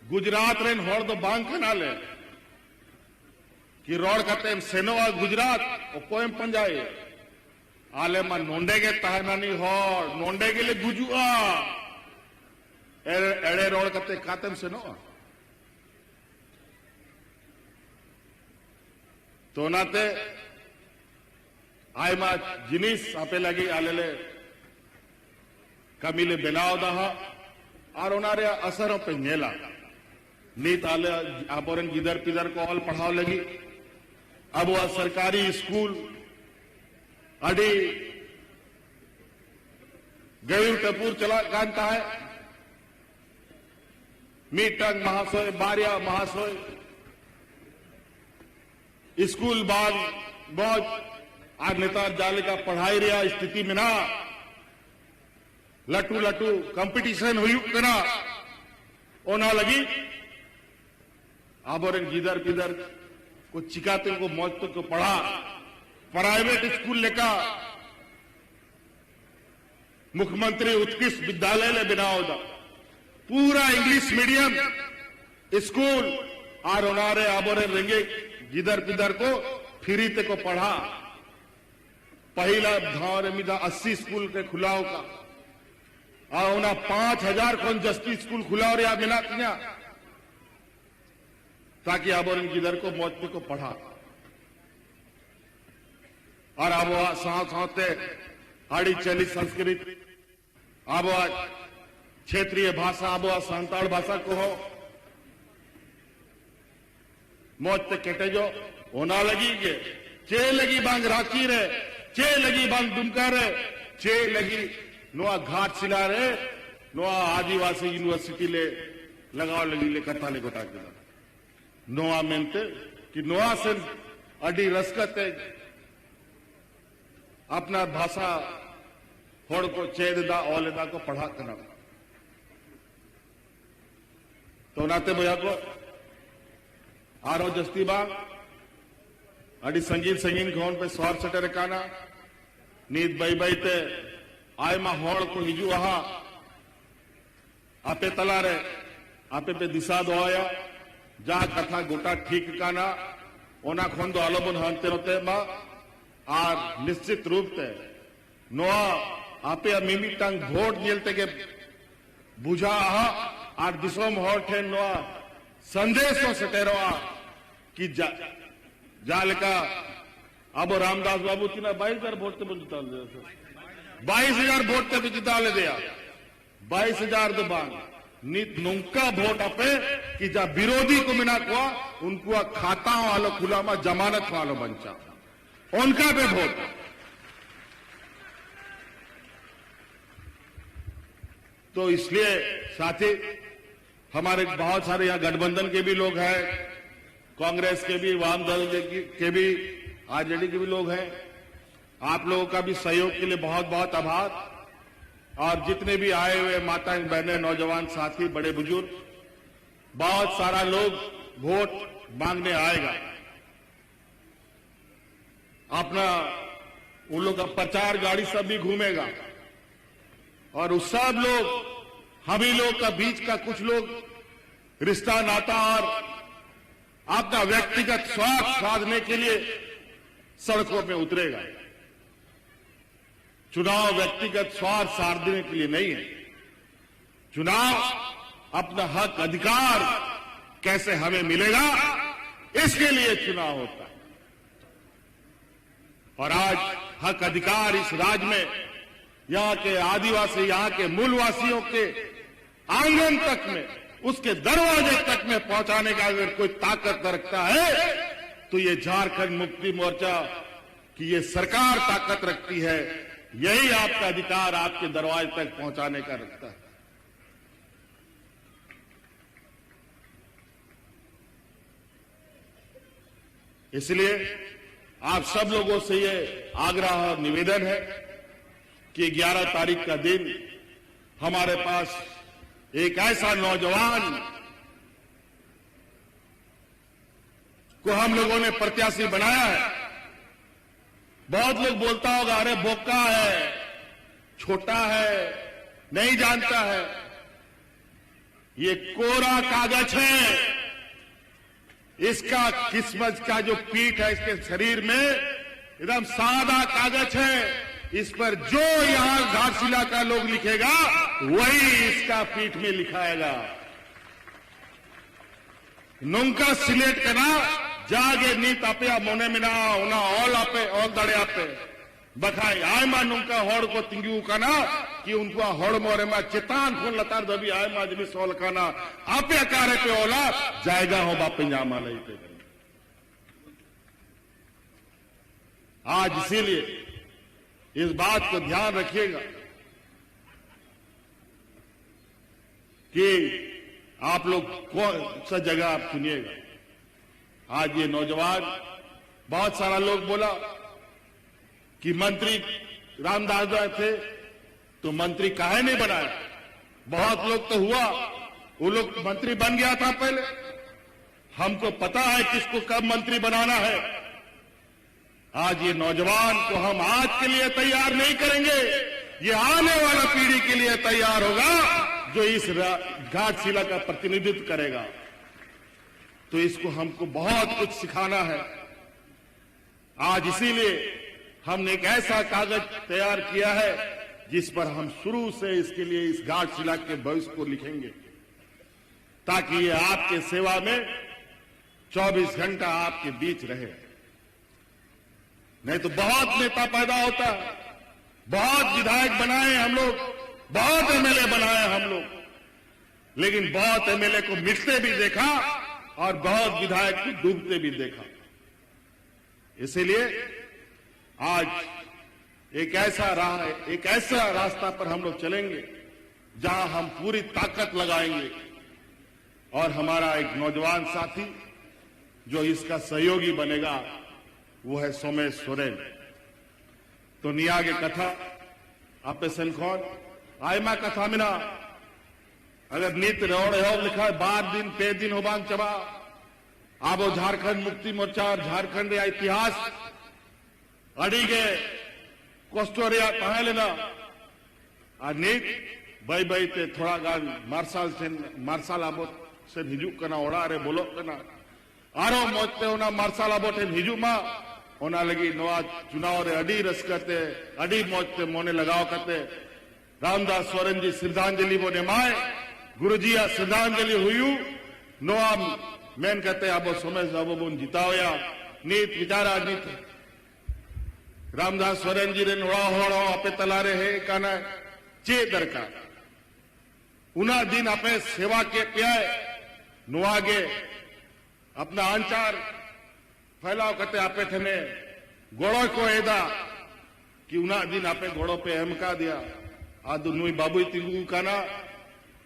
गुजरात रेन होड़ तो बांग के नाले कि रोड कते सेनोवा गुजरात और पोएम पंजाए आले मा नोंडे के तहनानी होड़ नोंडे के लिए गुजुआ एड़े रोड कते कातम सेनोवा तो नाते आय मा जिनिस आपे लगी आलेले कमीले बनाव दहा और उनारे असरों पे नेला नीत आले आपोरन गिदर पिदर को ऑल पढ़ाव लगी अब वह सरकारी स्कूल अड़ी गयू टपूर चला कांता है मीटंग महाशय बारिया महाशय स्कूल बाग बहुत आज नेता जाले का पढ़ाई रहा स्थिति में ना लटू लटू कंपटीशन हुई कना ओना लगी आबोरन गिदर पिदर को चिकाते को मौत तो को पढ़ा प्राइवेट स्कूल लेकर मुख्यमंत्री उत्कृष्ट विद्यालय ले बनाओ दा पूरा इंग्लिश मीडियम स्कूल और उनारे आबोरे रेंगे जिधर पिधर को फ्री ते को पढ़ा पहला धार मिदा 80 स्कूल के खुलाओ का और उना 5000 कौन जस्ती स्कूल खुलाओ रे मिना तिया ताकि आबोरे जिधर को मौत को पढ़ा और अब साथ आड़ी चली संस्कृत अब क्षेत्रीय भाषा अब संताल भाषा को हो मौज ते केटे जो होना लगी के चे लगी बांग राखी रे चे लगी बांग दुमका रे चे लगी नोआ घाट सिला रे नोआ आदिवासी यूनिवर्सिटी ले लगाओ लगी ले कथा ले गोटा के नोआ मेनते कि नोआ से अडी रसकत अपना भाषा होड़ को चेददा औलेदा को पढ़ा करना तो नाते भैया को आरो जस्ती बाग अड़ी संगीन खोन पे स्वार सटे काना नीत बई बई ते आय मा होड़ को हिजू आहा आपे तला रे आपे पे दिशा दोया जा कथा गोटा ठीक काना ओना खोन दो आलोबन हंते रोते मा और निश्चित रूप से नोआ आपे मिमी टंग वोट निलते के बुझा और दिसोम होठे नोआ संदेश तो सटेरोआ कि जाल का अब रामदास बाबू की ना 22,000 वोट ते जिता ले 22,000 वोट ते जिता ले दिया 22,000 तो बांग नित नुका वोट अपे कि जा विरोधी को मिना कुआ उनको खाता वालो खुला में जमानत वालो बंचा उनका पे वोट तो इसलिए साथी हमारे बहुत सारे यहां गठबंधन के भी लोग हैं कांग्रेस के भी वाम दल के भी आरजेडी के भी लोग हैं आप लोगों का भी सहयोग के लिए बहुत बहुत आभार और जितने भी आए हुए माताएं बहनें नौजवान साथी बड़े बुजुर्ग बहुत सारा लोग वोट मांगने आएगा अपना उन लोग का प्रचार गाड़ी सब भी घूमेगा और उस सब लोग हम ही लोग का बीच का कुछ लोग रिश्ता नाता और अपना व्यक्तिगत स्वार्थ साधने के लिए सड़कों पे उतरेगा चुनाव व्यक्तिगत स्वार्थ साधने के लिए नहीं है चुनाव अपना हक अधिकार कैसे हमें मिलेगा इसके लिए चुनाव होता है और आज हक अधिकार इस राज्य में यहां के आदिवासी यहां के मूलवासियों के आंगन तक में उसके दरवाजे तक में पहुंचाने का अगर कोई ताकत रखता है तो ये झारखंड मुक्ति मोर्चा की ये सरकार ताकत रखती है यही आपका अधिकार आपके दरवाजे तक पहुंचाने का रखता है इसलिए आप सब लोगों से ये आग्रह और निवेदन है कि 11 तारीख का दिन हमारे पास एक ऐसा नौजवान को हम लोगों ने प्रत्याशी बनाया है बहुत लोग बोलता होगा अरे बोका है छोटा है नहीं जानता है ये कोरा कागज है इसका किस्मत का जो पीठ है इसके शरीर में एकदम सादा कागज है इस पर जो यहां घाटशिला का लोग लिखेगा वही इसका पीठ में लिखाएगा नुंका सिलेट करना जागे नीत आपे मोने मिना उना ऑल आपे ऑल दड़े आपे बखाई आय मा नुंका होड़ को तिंगू काना कि उनको होड़ मोरे मा चितान खून लतार दबी आय मा जबी सोल काना आपे अकारे पे ओला जाएगा हो बापे जामा लई पे आज इसीलिए इस बात को ध्यान रखिएगा कि आप लोग कौन सा जगह आप चुनिएगा आज ये नौजवान बहुत सारा लोग बोला कि मंत्री रामदास थे तो मंत्री काहे नहीं बनाया बहुत लोग तो हुआ वो लोग मंत्री बन गया था पहले हमको पता है किसको कब मंत्री बनाना है आज ये नौजवान को हम आज के लिए तैयार नहीं करेंगे ये आने वाला पीढ़ी के लिए तैयार होगा जो इस घाटशिला का प्रतिनिधित्व करेगा। तो इसको हमको बहुत कुछ सिखाना है। आज इसीलिए हमने एक ऐसा कागज तैयार किया है जिस पर हम शुरू से इसके लिए इस घाटशिला के भविष्य को लिखेंगे, ताकि ये आपके सेवा में 24 घंटा आपके बीच रहे। नहीं तो बहुत नेता पैदा होता है, बहुत विधायक बनाए हम लोग, बहुत एमएलए बनाए हम लोग, लेकिन बहुत एमएलए को मिटते भी देखा और बहुत विधायक को डूबते भी देखा। इसीलिए आज एक ऐसा रास्ता पर हम लोग चलेंगे जहां हम पूरी ताकत लगाएंगे। और हमारा एक नौजवान साथी जो इसका सहयोगी बनेगा वो है सोमेश सोरेन। तो नियागे कथा आपे सनखोन आयमा कथा मिना अगर नीत रोड एवं लिखा है 12 दिन 5 दिन होबान चबा आबो झारखंड मुक्ति मोर्चा और झारखंड रे इतिहास अड़ीगे कोस्टोरिया कहा लेना और नीत बाई बाई ते थोड़ा गान मार्शल आबो से हिजुक कना ओड़ा रे बोलो कना आरो मोते होना मार्शल आबो टे हिजुक मा होना लगी नवा चुनाव रे अड़ी रस करते अड़ी मोते मोने लगाओ करते रामदास सोरेन जी श्रद्धांजलि बोने माए गुरुजी आ श्रद्धांजलि हुई नवा मेन कहते आबो सोमेश आबो बोन जितावया नीत विचारा नीत रामदास सोरेन जी रे नोड़ा होड़ा आपे तलारे है काना चे दरकार उना दिन आपे सेवा के प्याय नुआगे अपना अंचार फैलाव करते आपे थने गोड़ो को एदा कि उना दिन आपे गोड़ो पे एमका दिया आदु नुई बाबू तिगु काना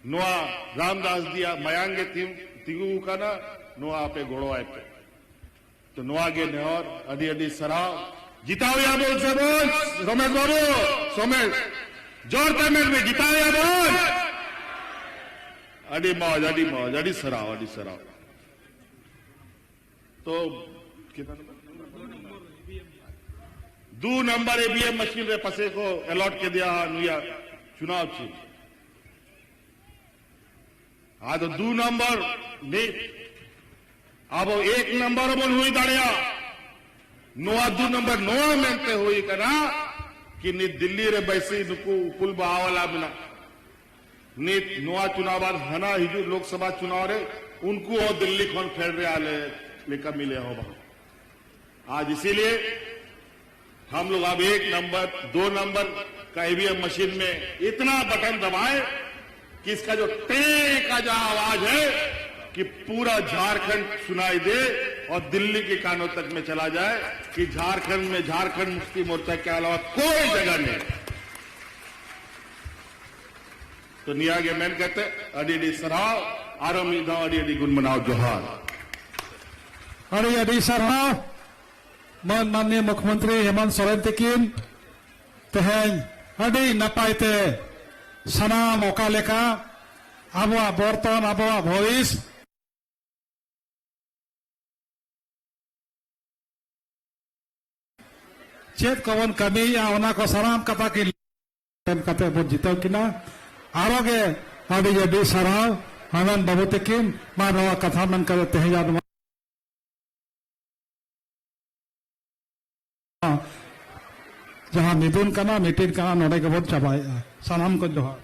नुआ रामदास दिया मयांगे तिगु काना नुआ आपे गोड़ो आए पे तो नुआगे ने और अडी अडी सराव जिताविया बोल से बोल सोमेश बाबू सोमेश जोर पेमेंट में जिताविया बोल अडी मौज अडी सराव तो कितना नंबर 2 नंबर ईवीएम मशीन रे पसे को अलॉट के दिया नुया चुनाव छी आ तो 2 नंबर ने अब 1 नंबर बोल हुई दाड़िया नोआ 2 नंबर नोआ मेनते हुई कना कि नि दिल्ली रे बैसी नुकु कुल बावला बिना नीत नोआ चुनाव बाद हना हिजू लोकसभा चुनाव रे उनको और दिल्ली खोन फेर रहे आले लेकर मिले हो आज। इसीलिए हम लोग अब 1 नंबर 2 नंबर का ईवीएम मशीन में इतना बटन दबाए कि इसका जो टे का जो आवाज है कि पूरा झारखंड सुनाई दे और दिल्ली के कानों तक में चला जाए कि झारखंड में झारखंड मुक्ति मोर्चा के अलावा कोई जगह नहीं। तो नियागे मैन कहते अडी अडी सराव आरो मीदा अडी अडी गुण मनाओ जोहार अड़ी अड़ी सरहाव मन माननीय मुख्यमंत्री हेमंत सोरेन तकिन तेहेन अड़ी नपायते सनाम ओका लेका आबोआ बर्तन आबोआ भविष चेत कवन कमी या ओना को सनाम कथा की कते बो जितो किना आरोगे अड़ी अड़ी सरहाव हेमंत बाबू तकिन मा नवा कथा मन करे तेहजाद जहां मिदुन कना मीटिंग कना नोडे के बहुत चबाए सनाम को जोहार।